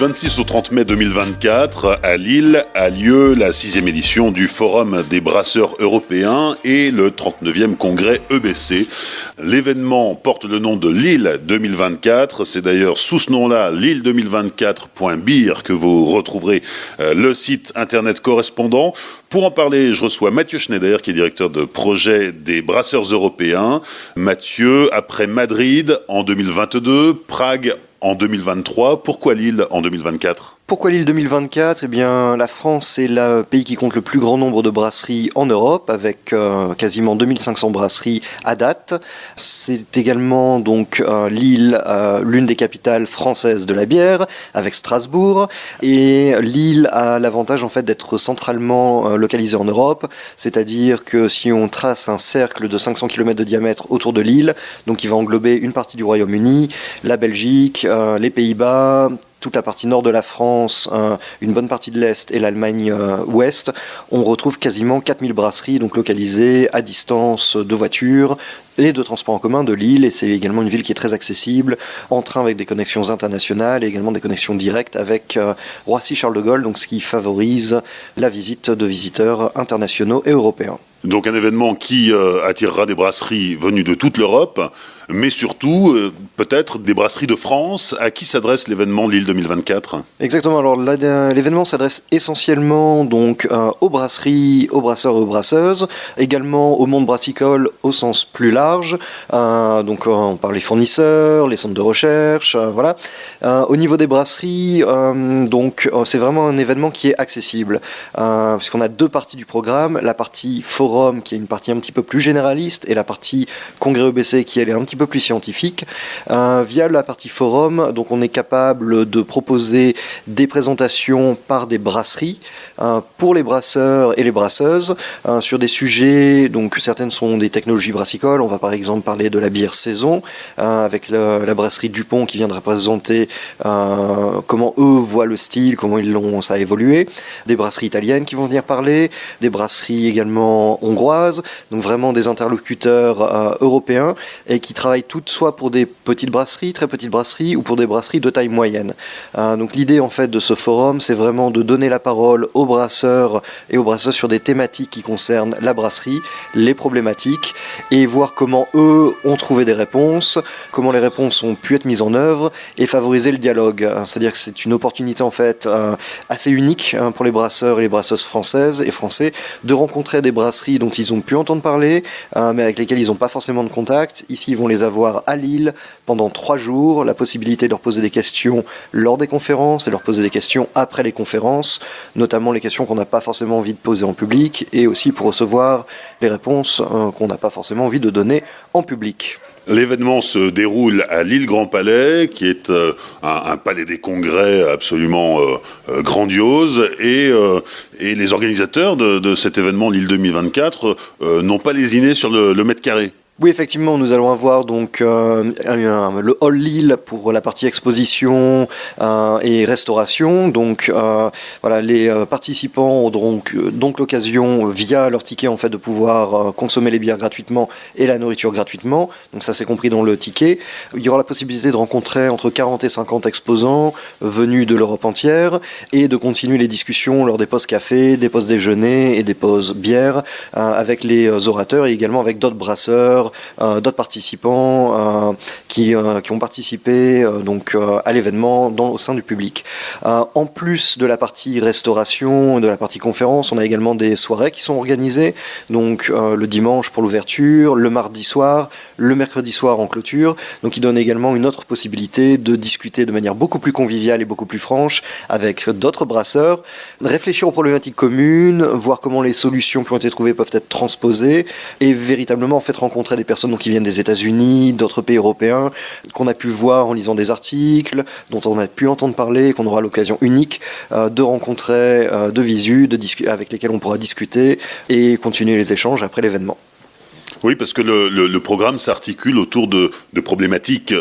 26 au 30 mai 2024, à Lille, a lieu la 6e édition du Forum des brasseurs européens et le 39e congrès EBC. L'événement porte le nom de Lille 2024. C'est d'ailleurs sous ce nom-là, lille2024.beer, que vous retrouverez le site internet correspondant. Pour en parler, je reçois Mathieu Schneider, qui est directeur de projet des brasseurs européens. Mathieu, après Madrid en 2022, Prague en 2023, pourquoi Lille en 2024 ? Pourquoi Lille 2024 ? Eh bien, la France est le pays qui compte le plus grand nombre de brasseries en Europe, avec quasiment 2500 brasseries à date. C'est également donc Lille, l'une des capitales françaises de la bière, avec Strasbourg. Et Lille a l'avantage en fait d'être centralement localisée en Europe, c'est-à-dire que si on trace un cercle de 500 km de diamètre autour de Lille, donc il va englober une partie du Royaume-Uni, la Belgique, les Pays-Bas, toute la partie nord de la France, une bonne partie de l'Est et l'Allemagne ouest, on retrouve quasiment 4000 brasseries donc localisées à distance de voitures et de transport en commun de Lille. Et c'est également une ville qui est très accessible, en train avec des connexions internationales et également des connexions directes avec Roissy-Charles de Gaulle, donc ce qui favorise la visite de visiteurs internationaux et européens. Donc un événement qui attirera des brasseries venues de toute l'Europe, mais surtout peut-être des brasseries de France. À qui s'adresse l'événement Lille 2024 ? Exactement. Alors l'événement s'adresse essentiellement donc aux brasseries, aux brasseurs et aux brasseuses, également au monde brassicole au sens plus large. Donc on parle des fournisseurs, les centres de recherche, voilà. Au niveau des brasseries, donc c'est vraiment un événement qui est accessible, puisqu'on a deux parties du programme, la partie forum qui est une partie un petit peu plus généraliste et la partie congrès EBC qui elle est un petit peu plus scientifique. Via la partie forum, donc on est capable de proposer des présentations par des brasseries pour les brasseurs et les brasseuses sur des sujets, donc certaines sont des technologies brassicoles. On va par exemple parler de la bière saison avec la brasserie Dupont qui vient de représenter comment eux voient le style, comment ça a évolué. Des brasseries italiennes qui vont venir parler, des brasseries également hongroises, donc vraiment des interlocuteurs européens et qui travaillent toutes soit pour des petites brasseries, très petites brasseries, ou pour des brasseries de taille moyenne. Donc l'idée en fait de ce forum, c'est vraiment de donner la parole aux brasseurs et aux brasseuses sur des thématiques qui concernent la brasserie, les problématiques, et voir comment eux ont trouvé des réponses, comment les réponses ont pu être mises en œuvre, et favoriser le dialogue. C'est-à-dire que c'est une opportunité en fait assez unique pour les brasseurs et les brasseuses françaises et français de rencontrer des brasseries dont ils ont pu entendre parler, mais avec lesquelles ils n'ont pas forcément de contact. Ici, ils vont les avoir à Lille pendant 3 jours, la possibilité de leur poser des questions lors des conférences et leur poser des questions après les conférences, notamment les questions qu'on n'a pas forcément envie de poser en public et aussi pour recevoir les réponses qu'on n'a pas forcément envie de donner en public. L'événement se déroule à Lille Grand Palais, qui est un palais des congrès absolument grandiose, et les organisateurs de cet événement Lille 2024 n'ont pas lésiné sur le mètre carré. Oui, effectivement, nous allons avoir donc le hall Lille pour la partie exposition et restauration. Donc voilà, les participants auront donc l'occasion via leur ticket en fait de pouvoir consommer les bières gratuitement et la nourriture gratuitement. Donc ça c'est compris dans le ticket. Il y aura la possibilité de rencontrer entre 40 et 50 exposants venus de l'Europe entière et de continuer les discussions lors des pauses café, des pauses déjeuner et des pauses bière avec les orateurs et également avec d'autres brasseurs, d'autres participants qui ont participé donc à l'événement au sein du public. En plus de la partie restauration et de la partie conférence, on a également des soirées qui sont organisées, donc le dimanche pour l'ouverture, le mardi soir, le mercredi soir en clôture, donc qui donne également une autre possibilité de discuter de manière beaucoup plus conviviale et beaucoup plus franche avec d'autres brasseurs, réfléchir aux problématiques communes, voir comment les solutions qui ont été trouvées peuvent être transposées et véritablement en fait rencontrer des personnes qui viennent des États-Unis, d'autres pays européens, qu'on a pu voir en lisant des articles, dont on a pu entendre parler, qu'on aura l'occasion unique de rencontrer de visu, avec lesquels on pourra discuter et continuer les échanges après l'événement. Oui, parce que le programme s'articule autour de problématiques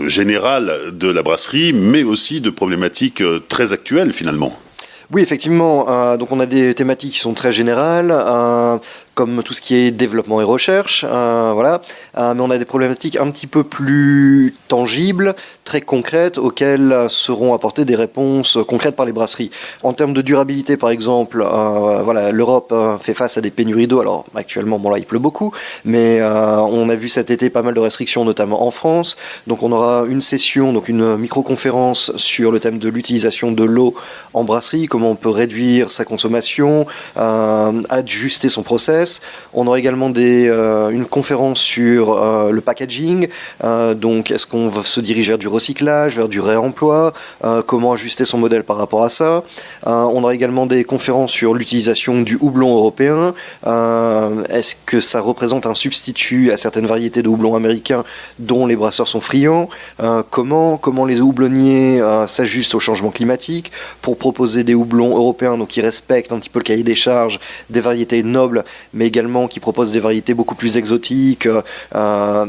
générales de la brasserie, mais aussi de problématiques très actuelles finalement. Oui, effectivement. Donc on a des thématiques qui sont très générales, comme tout ce qui est développement et recherche, voilà. Mais on a des problématiques un petit peu plus tangibles, très concrètes auxquelles seront apportées des réponses concrètes par les brasseries. En termes de durabilité, par exemple, l'Europe fait face à des pénuries d'eau. Alors actuellement, là, il pleut beaucoup, mais on a vu cet été pas mal de restrictions, notamment en France. Donc on aura une session, donc une micro-conférence sur le thème de l'utilisation de l'eau en brasserie, comment on peut réduire sa consommation, ajuster son process. On aura également une conférence sur le packaging, donc est-ce qu'on va se diriger vers du recyclage, vers du réemploi, comment ajuster son modèle par rapport à ça. On aura également des conférences sur l'utilisation du houblon européen, est-ce que ça représente un substitut à certaines variétés de houblon américains dont les brasseurs sont friands, comment les houblonniers s'ajustent au changement climatique pour proposer des houblons européens donc qui respectent un petit peu le cahier des charges, des variétés nobles, mais également qui proposent des variétés beaucoup plus exotiques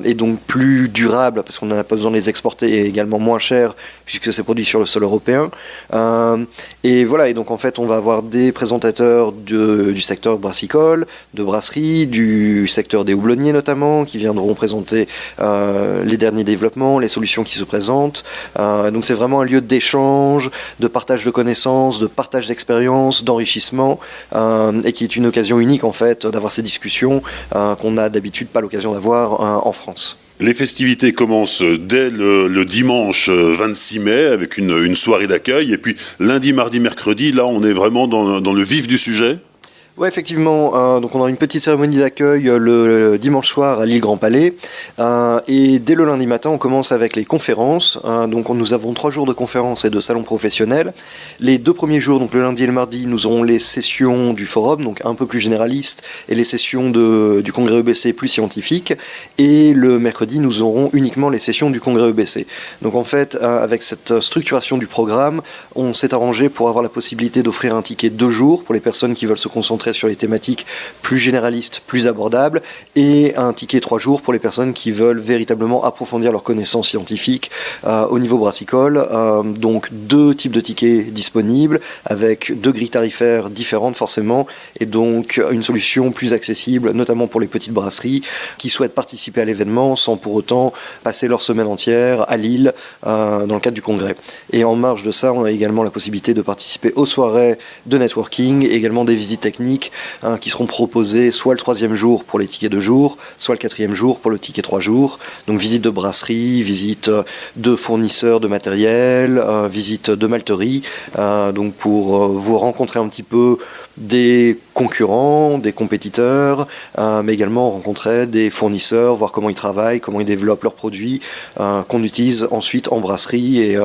et donc plus durables parce qu'on n'a pas besoin de les exporter et également moins cher puisque c'est produit sur le sol européen. Et donc en fait on va avoir des présentateurs du secteur brassicole, de brasserie, du secteur des houblonniers notamment, qui viendront présenter les derniers développements, les solutions qui se présentent. Donc c'est vraiment un lieu d'échange, de partage de connaissances, de partage d'expériences, d'enrichissement, et qui est une occasion unique en fait d'avoir ces discussions qu'on n'a d'habitude pas l'occasion d'avoir en France. Les festivités commencent dès le dimanche 26 mai avec une soirée d'accueil. Et puis lundi, mardi, mercredi, là on est vraiment dans le vif du sujet. Oui, effectivement. Donc on aura une petite cérémonie d'accueil le dimanche soir à l'île Grand Palais. Et dès le lundi matin, on commence avec les conférences. Donc nous avons 3 jours de conférences et de salons professionnels. Les 2 premiers jours, donc le lundi et le mardi, nous aurons les sessions du forum, donc un peu plus généralistes, et les sessions du congrès EBC plus scientifiques. Et le mercredi, nous aurons uniquement les sessions du congrès EBC. Donc en fait, avec cette structuration du programme, on s'est arrangé pour avoir la possibilité d'offrir un ticket 2 jours pour les personnes qui veulent se concentrer sur les thématiques plus généralistes, plus abordables, et un ticket 3 jours pour les personnes qui veulent véritablement approfondir leurs connaissances scientifiques au niveau brassicole. Donc 2 types de tickets disponibles, avec 2 grilles tarifaires différentes forcément, et donc une solution plus accessible, notamment pour les petites brasseries qui souhaitent participer à l'événement sans pour autant passer leur semaine entière à Lille dans le cadre du congrès. Et en marge de ça, on a également la possibilité de participer aux soirées de networking, et également des visites techniques qui seront proposées soit le 3e jour pour les tickets 2 jours, soit le 4e jour pour le ticket 3 jours. Donc visite de brasserie, visite de fournisseurs de matériel, visite de malterie, donc pour vous rencontrer un petit peu des concurrents, des compétiteurs, mais également rencontrer des fournisseurs, voir comment ils travaillent, comment ils développent leurs produits, qu'on utilise ensuite en brasserie, et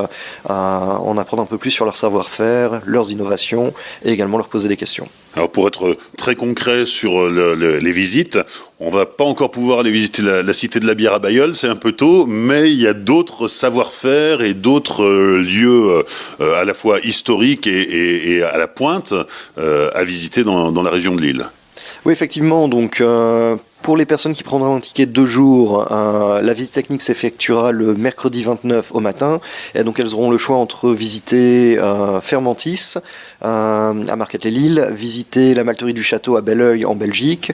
en apprendre un peu plus sur leur savoir-faire, leurs innovations, et également leur poser des questions. Alors pour être très concret sur les visites, on va pas encore pouvoir aller visiter la cité de la bière à Bailleul, c'est un peu tôt, mais il y a d'autres savoir-faire et d'autres lieux à la fois historiques et à la pointe à visiter dans la région de Lille. Oui, effectivement, donc pour les personnes qui prendront un ticket de 2 jours, la visite technique s'effectuera le mercredi 29 au matin, et donc elles auront le choix entre visiter Fermentis à Marquette-les-Lille, visiter la malterie du château à Belleuil en Belgique,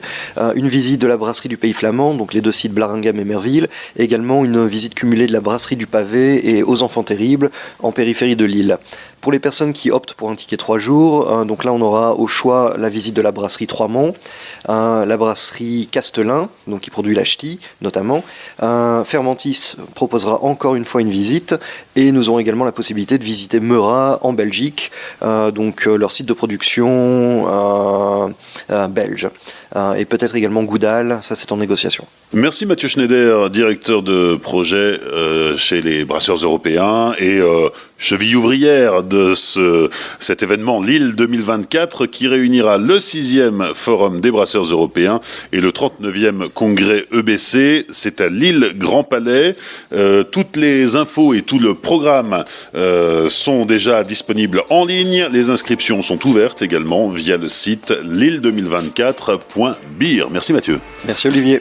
une visite de la brasserie du Pays Flamand, donc les 2 sites Blaringhem et Merville, et également une visite cumulée de la brasserie du Pavé et aux Enfants Terribles en périphérie de Lille. Pour les personnes qui optent pour un ticket 3 jours, donc là on aura au choix la visite de la brasserie Trois-Monts, la brasserie Castelin, donc qui produit la ch'ti notamment. Fermentis proposera encore une fois une visite, et nous aurons également la possibilité de visiter Meurat en Belgique, donc leur site de production belge. Et peut-être également Goudal, ça c'est en négociation. Merci Mathieu Schneider, directeur de projet chez les Brasseurs Européens et cheville ouvrière de cet événement Lille 2024 qui réunira le 6e Forum des Brasseurs Européens et le 39e Congrès EBC. C'est à Lille Grand Palais. Toutes les infos et tout le programme sont déjà disponibles en ligne. Les inscriptions sont ouvertes également via le site lille2024.beer. Merci Mathieu. Merci Olivier.